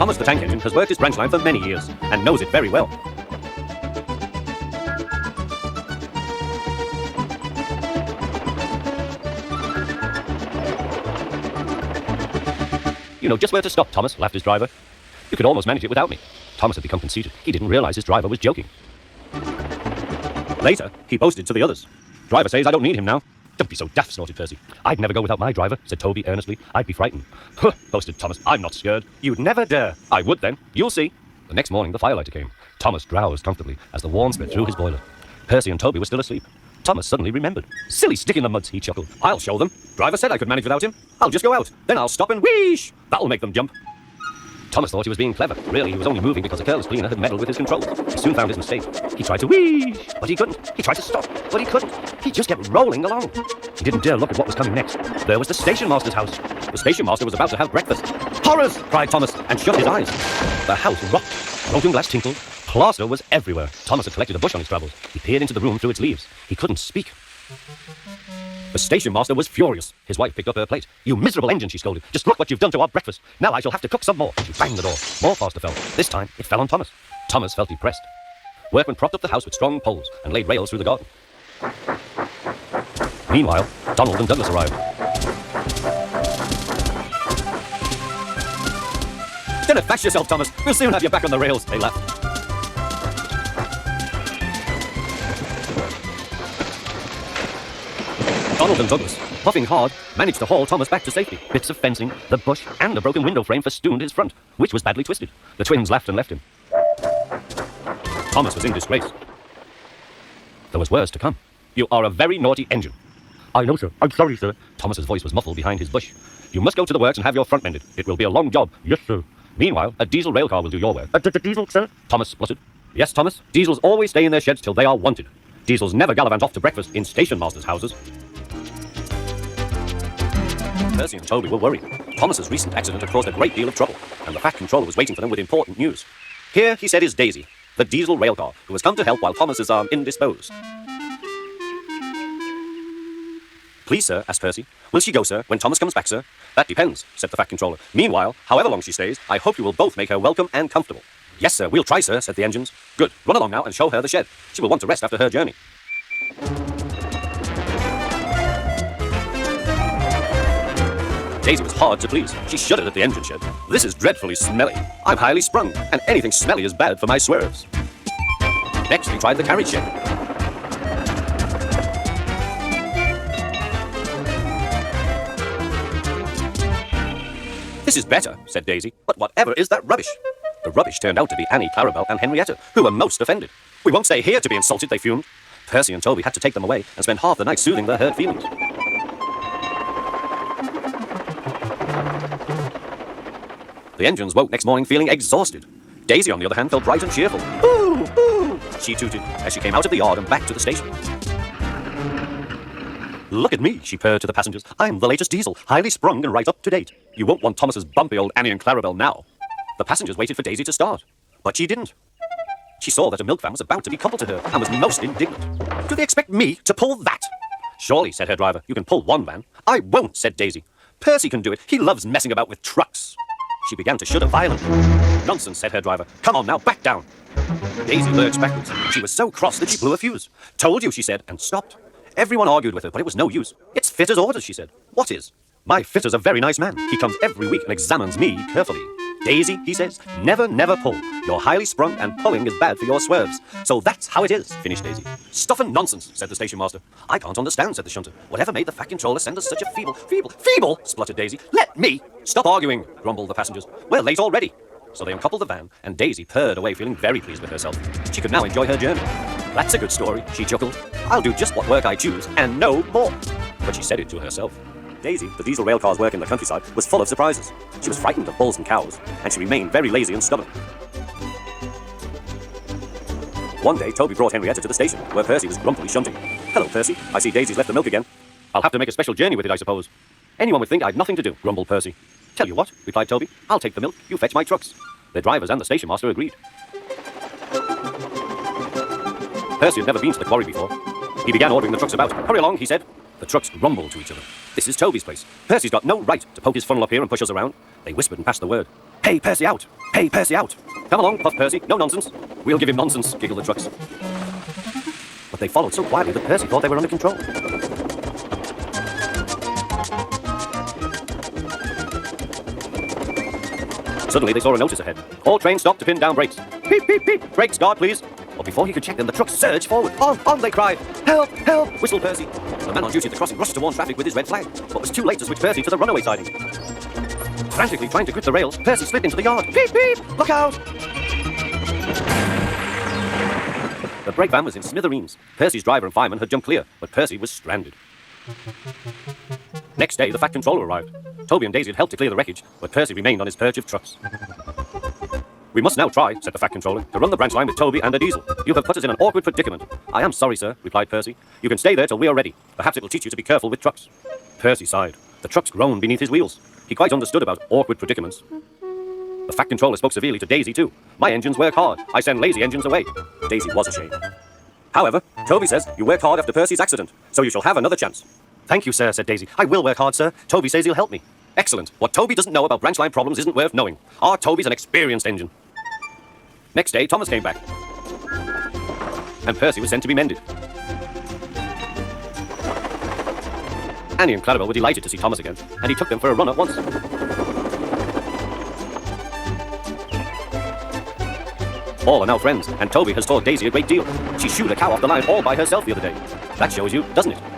Thomas the tank engine has worked his branch line for many years and knows it very well. You know just where to stop, Thomas, laughed his driver. You could almost manage it without me. Thomas had become conceited. He didn't realize his driver was joking. Later, he boasted to the others. Driver says I don't need him now. Don't be so daft, snorted Percy. I'd never go without my driver, said Toby earnestly. I'd be frightened. Huh, boasted Thomas. I'm not scared. You'd never dare. I would then. You'll see. The next morning, the firelighter came. Thomas drowsed comfortably as the warmth spread through his boiler. Percy and Toby were still asleep. Thomas suddenly remembered. Silly stick in the muds, he chuckled. I'll show them. Driver said I could manage without him. I'll just go out. Then I'll stop and wheesh. That'll make them jump. Thomas thought he was being clever. Really, he was only moving because a careless cleaner had meddled with his controls. He soon found his mistake. He tried to wheesh, but he couldn't. He tried to stop, but he couldn't. He just kept rolling along. He didn't dare look at what was coming next. There was the station master's house. The station master was about to have breakfast. Horrors! Cried Thomas, and shut his eyes. The house rocked. Broken glass tinkled. Plaster was everywhere. Thomas had collected a bush on his travels. He peered into the room through its leaves. He couldn't speak. The station master was furious. His wife picked up her plate. You miserable engine, she scolded. Just look what you've done to our breakfast. Now I shall have to cook some more. She banged the door. More plaster fell. This time, it fell on Thomas. Thomas felt depressed. Workmen propped up the house with strong poles and laid rails through the garden. Meanwhile, Donald and Douglas arrived. Don't abash yourself, Thomas. We'll soon have you back on the rails, they laughed. Donald and Douglas, puffing hard, managed to haul Thomas back to safety. Bits of fencing, the bush, and a broken window frame festooned his front, which was badly twisted. The twins laughed and left him. Thomas was in disgrace. There was worse to come. You are a very naughty engine. I know, sir. I'm sorry, sir. Thomas's voice was muffled behind his bush. You must go to the works and have your front mended. It will be a long job. Yes, sir. Meanwhile, a diesel rail car will do your work. The diesel, sir? Thomas spluttered. Yes, Thomas. Diesels always stay in their sheds till they are wanted. Diesels never gallivant off to breakfast in station masters' houses. Percy and Toby were worried. Thomas's recent accident had caused a great deal of trouble, and the Fat Controller was waiting for them with important news. Here, he said, is Daisy, the diesel railcar, who has come to help while Thomas is indisposed. Please, sir, asked Percy. Will she go, sir, when Thomas comes back, sir? That depends, said the Fat Controller. Meanwhile, however long she stays, I hope you will both make her welcome and comfortable. Yes, sir, we'll try, sir, said the engines. Good. Run along now and show her the shed. She will want to rest after her journey. Daisy was hard to please. She shuddered at the engine shed. This is dreadfully smelly. I'm highly sprung, and anything smelly is bad for my swerves. Next, we tried the carriage shed. This is better, said Daisy, but whatever is that rubbish? The rubbish turned out to be Annie, Clarabelle, and Henrietta, who were most offended. We won't stay here to be insulted, they fumed. Percy and Toby had to take them away and spend half the night soothing their hurt feelings. The engines woke next morning feeling exhausted. Daisy, on the other hand, felt bright and cheerful. Ooh, ooh, she tooted as she came out of the yard and back to the station. Look at me, she purred to the passengers. I'm the latest diesel, highly sprung and right up to date. You won't want Thomas's bumpy old Annie and Clarabelle now. The passengers waited for Daisy to start, but she didn't. She saw that a milk van was about to be coupled to her and was most indignant. Do they expect me to pull that? Surely, said her driver, you can pull one van. I won't, said Daisy. Percy can do it. He loves messing about with trucks. She began to shudder violently. Nonsense, said her driver. Come on now, back down. Daisy lurched backwards. She was so cross that she blew a fuse. Told you, she said, and stopped. Everyone argued with her, but it was no use. It's fitter's orders, she said. What is? My fitter's a very nice man. He comes every week and examines me carefully. Daisy, he says, never, never pull. You're highly sprung and pulling is bad for your swerves. So that's how it is, finished Daisy. Stuff and nonsense, said the station master. I can't understand, said the shunter. Whatever made the Fat Controller send us such a feeble, spluttered Daisy. Let me! Stop arguing, grumbled the passengers. We're late already. So they uncoupled the van, and Daisy purred away feeling very pleased with herself. She could now enjoy her journey. That's a good story, she chuckled. I'll do just what work I choose, and no more. But she said it to herself. Daisy, the diesel railcar's work in the countryside, was full of surprises. She was frightened of bulls and cows, and she remained very lazy and stubborn. One day, Toby brought Henrietta to the station, where Percy was grumpily shunting. Hello, Percy. I see Daisy's left the milk again. I'll have to make a special journey with it, I suppose. Anyone would think I'd nothing to do, grumbled Percy. Tell you what, replied Toby. I'll take the milk, you fetch my trucks. The drivers and the station master agreed. Percy had never been to the quarry before. He began ordering the trucks about. Hurry along, he said. The trucks grumbled to each other. This is Toby's place. Percy's got no right to poke his funnel up here and push us around. They whispered and passed the word. Hey, Percy out! Hey, Percy out! Come along, puffed Percy. No nonsense. We'll give him nonsense, giggled the trucks. But they followed so quietly that Percy thought they were under control. Suddenly, they saw a notice ahead. All trains stop to pin down brakes. Beep, beep, beep. Brakes, guard, please. But before he could check them, the trucks surged forward. On, they cried. Help, help, whistled Percy. The man on duty at the crossing rushed to warn traffic with his red flag, but was too late to switch Percy to the runaway siding. Frantically trying to grip the rails, Percy slid into the yard. Beep, beep, look out! The brake van was in smithereens. Percy's driver and fireman had jumped clear, but Percy was stranded. Next day, the Fat Controller arrived. Toby and Daisy had helped to clear the wreckage, but Percy remained on his perch of trucks. We must now try, said the Fat Controller, to run the branch line with Toby and a diesel. You have put us in an awkward predicament. I am sorry, sir, replied Percy. You can stay there till we are ready. Perhaps it will teach you to be careful with trucks. Percy sighed. The trucks groaned beneath his wheels. He quite understood about awkward predicaments. The Fat Controller spoke severely to Daisy, too. My engines work hard. I send lazy engines away. Daisy was ashamed. However, Toby says you worked hard after Percy's accident, so you shall have another chance. Thank you, sir, said Daisy. I will work hard, sir. Toby says he'll help me. Excellent. What Toby doesn't know about branch line problems isn't worth knowing. Our Toby's an experienced engine. Next day, Thomas came back. And Percy was sent to be mended. Annie and Clarabel were delighted to see Thomas again, and he took them for a run at once. All are now friends, and Toby has taught Daisy a great deal. She shooed a cow off the line all by herself the other day. That shows you, doesn't it?